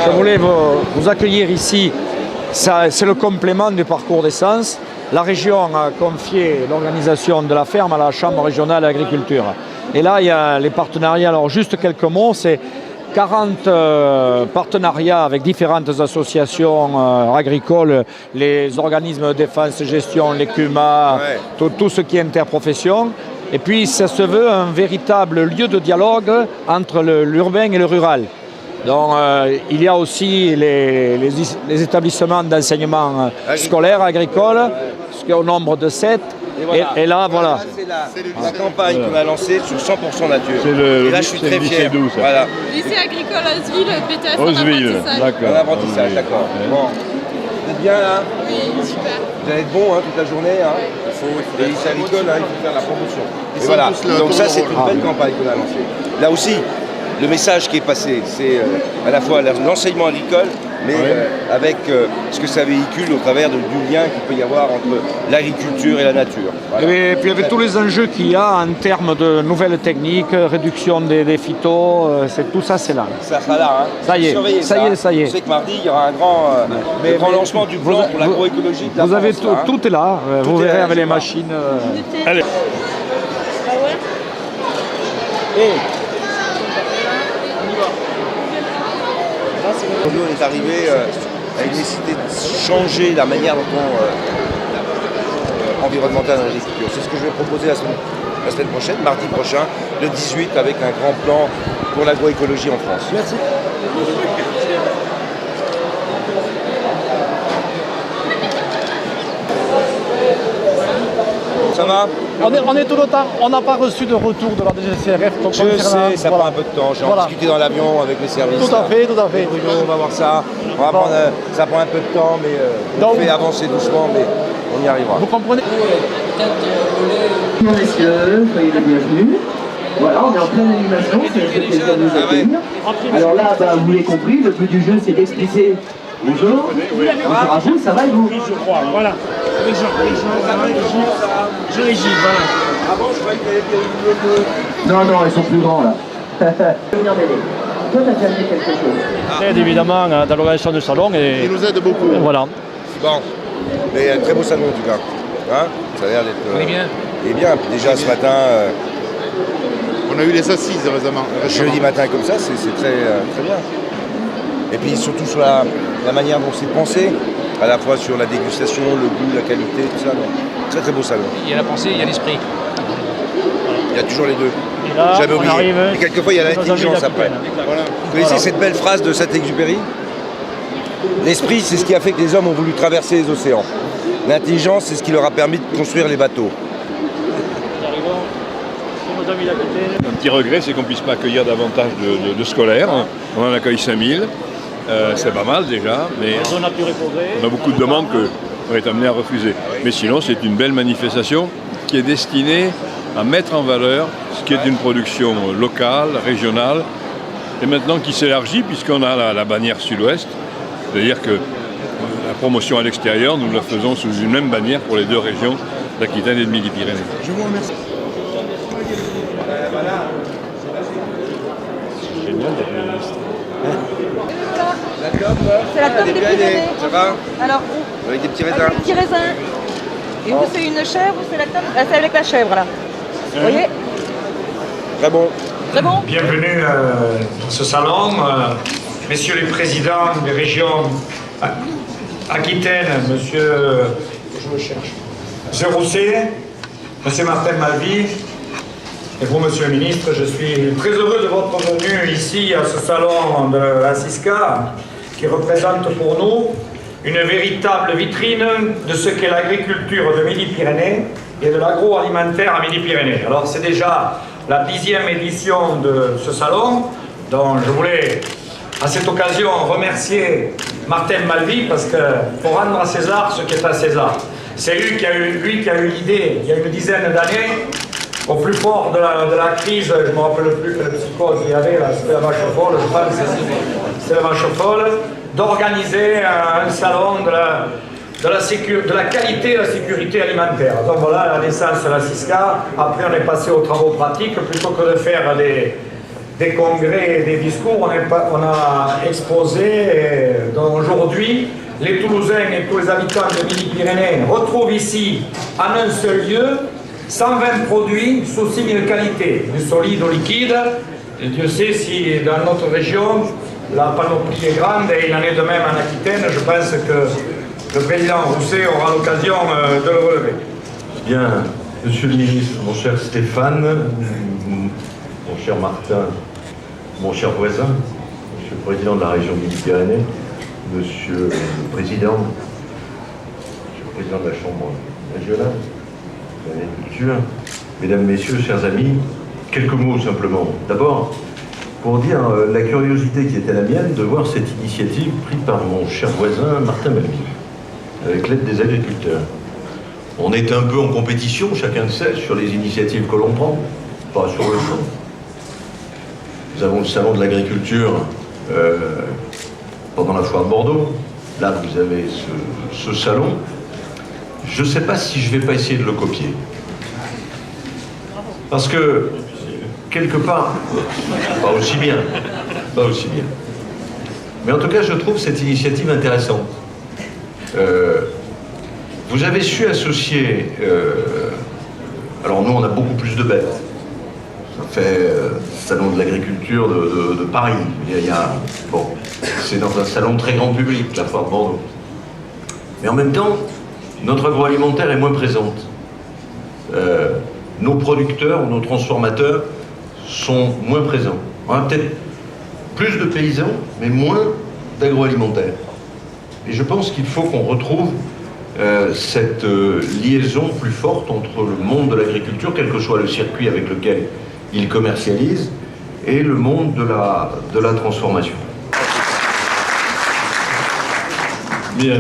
Je voulais vous accueillir ici. C'est le complément du parcours d'essence. La région a confié l'organisation de la ferme à la Chambre régionale d'agriculture. Et là, il y a les partenariats. Alors, juste quelques mots, c'est 40 partenariats avec différentes associations agricoles, les organismes de défense, gestion, les CUMA, tout ce qui est interprofession. Et puis, ça se veut un véritable lieu de dialogue entre l'urbain et le rural. Donc, il y a aussi les établissements d'enseignement scolaire, agricole, au nombre de 7. Et là, voilà. C'est la campagne qu'on a lancée sur 100% nature. Et là, je suis très fier. Voilà. Lycée agricole Oswil, BTS en apprentissage. En apprentissage, d'accord. Bon. Vous êtes bien là? Oui, super. Vous allez être bon toute la journée. Il faut les lycées agricoles, il faut faire la promotion. Et voilà. Donc ça, c'est une belle campagne qu'on a lancée. Là aussi, le message qui est passé, c'est à la fois l'enseignement agricole, mais avec ce que ça véhicule au travers du lien qu'il peut y avoir entre l'agriculture et la nature. Voilà. Et puis avec tous les enjeux qu'il y a en termes de nouvelles techniques, réduction des phytos, tout ça c'est là. Ça sera là. Ça y est, ça y est. Je sais que mardi, il y aura un grand lancement du plan pour l'agroécologie. Vous avez tout est là, vous verrez avec les machines. Allez. Nous, on est arrivé à une nécessité de changer la manière dont on environnementale dans l'agriculture. C'est ce que je vais proposer la semaine prochaine, mardi prochain, le 18, avec un grand plan pour l'agroécologie en France. Merci. Ça va? On est tout le temps, on n'a pas reçu de retour de la DGCRF. Donc je sais, ça prend un peu de temps. J'ai discuté dans l'avion avec les services. Tout à fait. On va voir ça. Ça prend un peu de temps, mais on fait avancer doucement, mais on y arrivera. Vous comprenez? Bonjour messieurs, soyez les bienvenus. Voilà, on est en pleine animation, c'est un plaisir de nous accueillir. Alors là, vous l'avez compris, le but du jeu c'est d'expliquer. Bonjour, bonjour à vous, ça va et vous? Je crois, voilà. Je régis, voilà. Avant, je croyais qu'il y avait Non, ils sont plus grands là. Venir m'aider. Toi, t'as déjà fait quelque chose? Aide évidemment dans l'organisation du salon et il nous aide beaucoup. Voilà. Bon, mais un très beau salon en tout cas. Ça a l'air d'être. On est bien. Et bien, déjà ce matin. On a eu les assises récemment. Jeudi matin comme ça, c'est très bien. Et puis surtout sur la manière dont c'est pensé, à la fois sur la dégustation, le goût, la qualité, tout ça. Donc, très très beau salon. Il y a la pensée, il y a l'esprit. Il y a toujours les deux. Là, j'avais oublié. Et quelquefois il y a l'intelligence après. Voilà. Vous connaissez cette belle phrase de Saint-Exupéry? L'esprit, c'est ce qui a fait que les hommes ont voulu traverser les océans. L'intelligence, c'est ce qui leur a permis de construire les bateaux. Un petit regret, c'est qu'on ne puisse pas accueillir davantage de scolaires. On en accueille 5000. C'est pas mal déjà, mais on a beaucoup de demandes qu'on est amené à refuser. Mais sinon, c'est une belle manifestation qui est destinée à mettre en valeur ce qui est une production locale, régionale, et maintenant qui s'élargit puisqu'on a la bannière sud-ouest. C'est-à-dire que la promotion à l'extérieur, nous la faisons sous une même bannière pour les deux régions d'Aquitaine et de Midi-Pyrénées. Je vous remercie. C'est la tome des Pyrénées. Ça va? Alors, avec des petits raisins. avec des petits raisins. Et vous, c'est une chèvre ou c'est la tome? C'est avec la chèvre, là. Vous voyez? Très bon. Très bon? Bienvenue dans ce salon. Messieurs les présidents des régions Aquitaine, monsieur Rousset, monsieur Martin Malvy, et vous, monsieur le ministre, je suis très heureux de votre venue ici à ce salon de la CISCA qui représente pour nous une véritable vitrine de ce qu'est l'agriculture de Midi-Pyrénées et de l'agroalimentaire à Midi-Pyrénées. Alors c'est déjà la 10e édition de ce salon, dont je voulais à cette occasion remercier Martin Malvy parce que pour rendre à César ce qui est à César. C'est lui qui a eu l'idée il y a une dizaine d'années, au plus fort de la crise, je ne me rappelle plus quel psychose il y avait, c'était la vache folle, je pense, c'était la vache folle, d'organiser un salon de la qualité et de la sécurité alimentaire. Donc voilà la naissance de la CISCA. Après on est passé aux travaux pratiques, plutôt que de faire des congrès et des discours, on a exposé aujourd'hui, les Toulousains et tous les habitants de Midi-Pyrénées retrouvent ici, en un seul lieu, 120 produits sous 6 000 qualités, du solide au liquide. Et Dieu sait si dans notre région, la panoplie est grande et il en est de même en Aquitaine. Je pense que le président Rousset aura l'occasion de le relever. Bien, monsieur le ministre, mon cher Stéphane, mon cher Martin, mon cher voisin, monsieur le président de la région Midi-Pyrénées, monsieur le président de la Chambre régionale de l'agriculture, mesdames, messieurs, chers amis, quelques mots simplement. D'abord, pour dire la curiosité qui était la mienne de voir cette initiative prise par mon cher voisin Martin Malvy, avec l'aide des agriculteurs. On est un peu en compétition, chacun le sait, sur les initiatives que l'on prend, pas sur le fond. Nous avons le salon de l'agriculture pendant la foire de Bordeaux. Là, vous avez ce salon. Je ne sais pas si je ne vais pas essayer de le copier. Parce que, quelque part, pas aussi bien. Mais en tout cas, je trouve cette initiative intéressante. Vous avez su associer... alors nous, on a beaucoup plus de bêtes. Ça fait salon de l'agriculture de Paris. Bon, c'est dans un salon très grand public, la foire de Bordeaux. Mais en même temps, notre agroalimentaire est moins présente. Nos producteurs, nos transformateurs sont moins présents. On a peut-être plus de paysans, mais moins d'agroalimentaire. Et je pense qu'il faut qu'on retrouve cette liaison plus forte entre le monde de l'agriculture, quel que soit le circuit avec lequel il commercialise, et le monde de la transformation. Bien,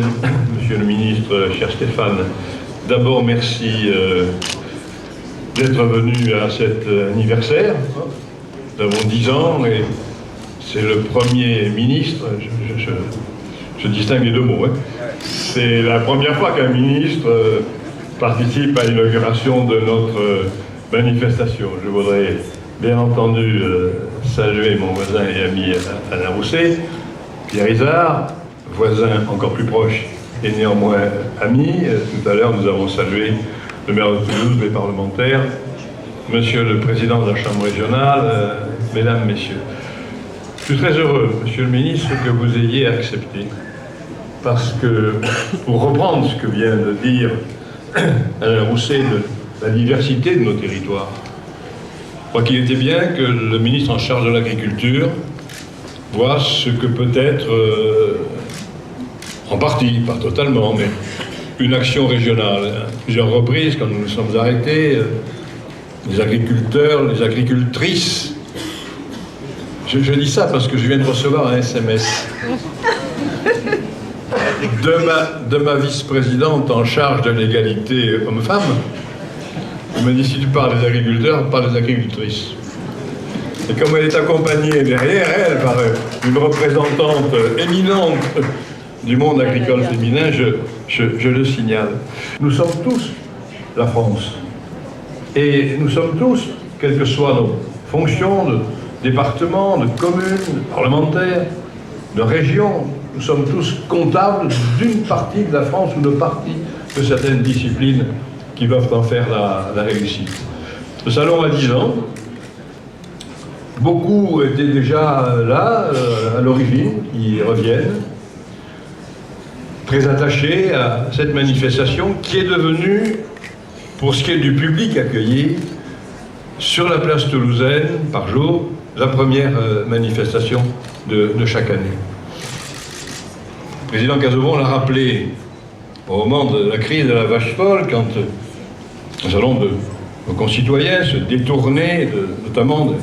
monsieur le ministre, cher Stéphane, d'abord merci d'être venu à cet anniversaire. Nous avons 10 ans et c'est le premier ministre, je distingue les deux mots, hein. C'est la première fois qu'un ministre participe à l'inauguration de notre manifestation. Je voudrais bien entendu saluer mon voisin et ami Alain Rousset, Pierre Izard, voisin encore plus proche et néanmoins ami. Tout à l'heure, nous avons salué le maire de Toulouse, les parlementaires, monsieur le président de la Chambre régionale, mesdames, messieurs. Je suis très heureux, monsieur le ministre, que vous ayez accepté. Parce que, pour reprendre ce que vient de dire Alain Rousset de la diversité de nos territoires, je crois qu'il était bien que le ministre en charge de l'agriculture voit ce que peut être, en partie, pas totalement, mais une action régionale. À plusieurs reprises, quand nous nous sommes arrêtés, les agriculteurs, les agricultrices, je dis ça parce que je viens de recevoir un SMS de ma vice-présidente en charge de l'égalité homme-femme. Elle m'a dit, si tu parles des agriculteurs, parle des agricultrices. Et comme elle est accompagnée derrière elle par une représentante éminente du monde agricole féminin, je le signale. Nous sommes tous la France. Et nous sommes tous, quelles que soient nos fonctions de département, de communes, de parlementaires, de régions, nous sommes tous comptables d'une partie de la France ou de partie de certaines disciplines qui peuvent en faire la réussite. Le salon a 10 ans. Beaucoup étaient déjà là, à l'origine, qui reviennent, très attachés à cette manifestation qui est devenue, pour ce qui est du public accueilli, sur la place toulousaine, par jour, la première manifestation de chaque année. Le président Casaubon l'a rappelé au moment de la crise de la vache folle, quand un certain nombre de nos concitoyens se détournaient notamment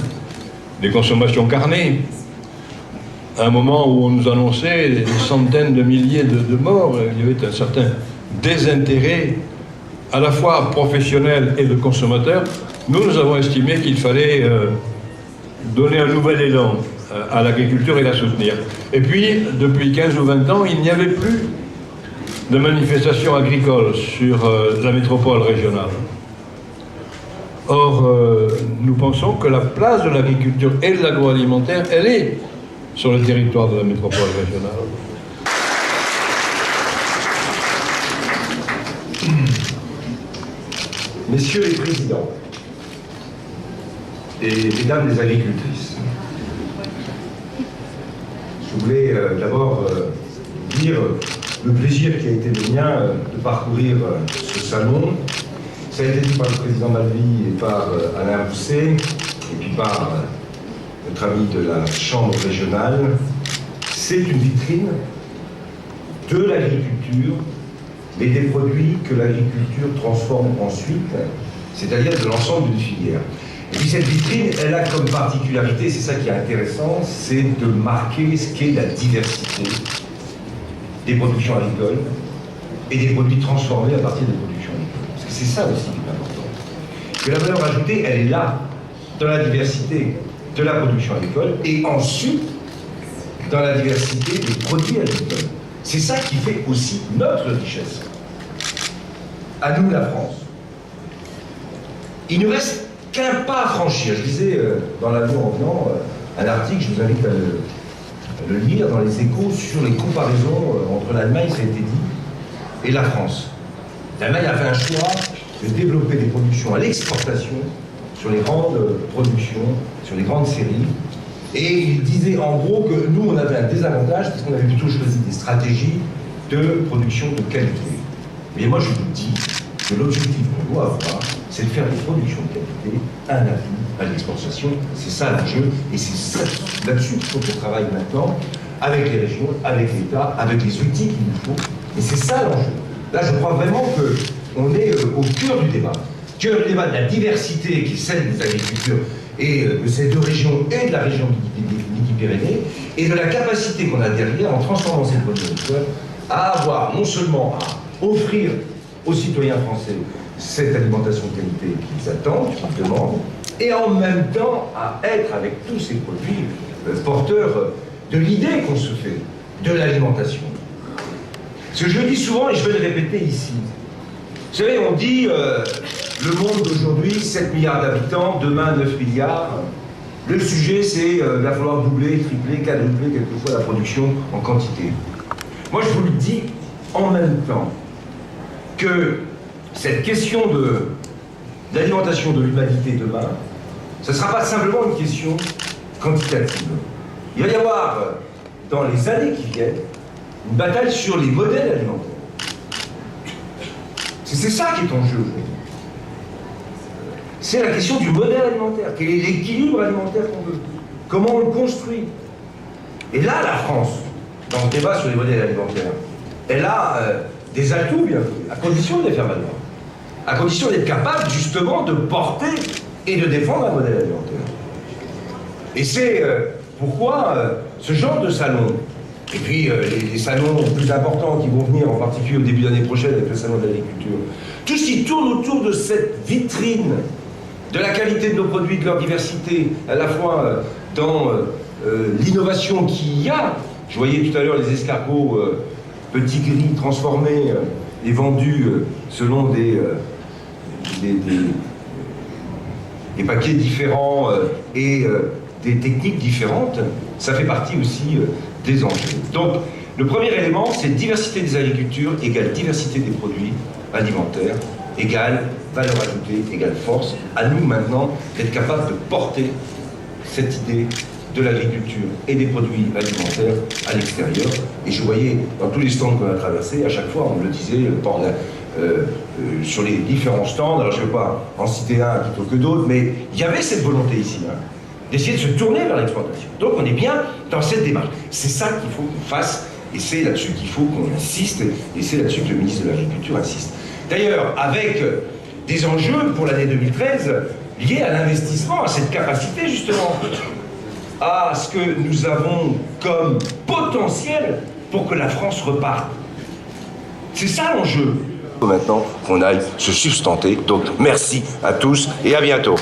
des consommations carnées, à un moment où on nous annonçait des centaines de milliers de morts, il y avait un certain désintérêt à la fois professionnel et de consommateurs. Nous avons estimé qu'il fallait donner un nouvel élan à l'agriculture et la soutenir. Et puis, depuis 15 ou 20 ans, il n'y avait plus de manifestations agricoles sur la métropole régionale. Or, nous pensons que la place de l'agriculture et de l'agroalimentaire, elle est sur le territoire de la métropole régionale. Messieurs les présidents et mesdames les agricultrices, je voulais d'abord dire le plaisir qui a été le mien de parcourir ce salon. Ça a été dit par le président Malvy et par Alain Rousset, et puis par notre ami de la Chambre régionale. C'est une vitrine de l'agriculture, mais des produits que l'agriculture transforme ensuite, c'est-à-dire de l'ensemble d'une filière. Et puis cette vitrine, elle a comme particularité, c'est ça qui est intéressant, c'est de marquer ce qu'est la diversité des productions agricoles et des produits transformés à partir des productions agricoles. Parce que c'est ça aussi qui est important. Que la valeur ajoutée, elle est là, dans la diversité de la production agricole, et ensuite dans la diversité des produits agricoles. C'est ça qui fait aussi notre richesse. À nous, la France. Il ne reste qu'un pas à franchir. Je lisais dans l'avion en venant un article, je vous invite à le lire dans les Échos, sur les comparaisons entre l'Allemagne, ça a été dit, et la France. L'Allemagne a fait un choix de développer des productions à l'exportation sur les grandes productions, sur les grandes séries. Et il disait en gros que nous, on avait un désavantage parce qu'on avait plutôt choisi des stratégies de production de qualité. Mais moi, je vous dis que l'objectif qu'on doit avoir, c'est de faire des productions de qualité un atout à l'exportation. C'est ça l'enjeu. Et c'est là-dessus qu'il faut qu'on travaille maintenant avec les régions, avec l'État, avec les outils qu'il nous faut. Et c'est ça l'enjeu. Là, je crois vraiment qu'on est au cœur du débat. Cœur du débat de la diversité qui est celle des agricultures et de ces deux régions et de la région Midi-Pyrénées, et de la capacité qu'on a derrière, en transformant ces produits agricoles, à avoir non seulement à offrir aux citoyens français cette alimentation de qualité qu'ils attendent, qu'ils demandent, et en même temps à être avec tous ces produits porteurs de l'idée qu'on se fait de l'alimentation. Ce que je dis souvent, et je vais le répéter ici, vous savez, on dit le monde d'aujourd'hui, 7 milliards d'habitants, demain 9 milliards. Le sujet, c'est il va falloir doubler, tripler, quadrupler quelquefois la production en quantité. Moi, je vous le dis en même temps que cette question d'alimentation de l'humanité demain, ce ne sera pas simplement une question quantitative. Il va y avoir, dans les années qui viennent, une bataille sur les modèles alimentaires. C'est ça qui est en jeu aujourd'hui. C'est la question du modèle alimentaire. Quel est l'équilibre alimentaire qu'on veut? Comment on le construit? Et là, la France, dans le débat sur les modèles alimentaires, elle a des atouts, bien sûr, à condition de les faire valoir. À condition d'être capable, justement, de porter et de défendre un modèle alimentaire. Et c'est pourquoi ce genre de salon, et puis les salons plus importants qui vont venir, en particulier au début de l'année prochaine avec le salon de l'agriculture, tout ce qui tourne autour de cette vitrine, de la qualité de nos produits, de leur diversité, à la fois dans l'innovation qu'il y a. Je voyais tout à l'heure les escargots petits gris transformés et vendus selon des paquets différents et des techniques différentes. Ça fait partie aussi des enjeux. Donc, le premier élément, c'est diversité des agricultures égale diversité des produits alimentaires, égale valeur ajoutée, égale force. À nous maintenant d'être capables de porter cette idée de l'agriculture et des produits alimentaires à l'extérieur. Et je voyais dans tous les stands qu'on a traversés, à chaque fois on me le disait sur les différents stands, alors je ne vais pas en citer un plutôt que d'autres, mais il y avait cette volonté ici, d'essayer de se tourner vers l'exportation. Donc on est bien dans cette démarche. C'est ça qu'il faut qu'on fasse, et c'est là-dessus qu'il faut qu'on insiste, et c'est là-dessus que le ministre de l'Agriculture insiste. D'ailleurs, avec des enjeux pour l'année 2013 liés à l'investissement, à cette capacité justement, à ce que nous avons comme potentiel pour que la France reparte. C'est ça l'enjeu. Maintenant qu'on aille se substanter. Donc merci à tous et à bientôt.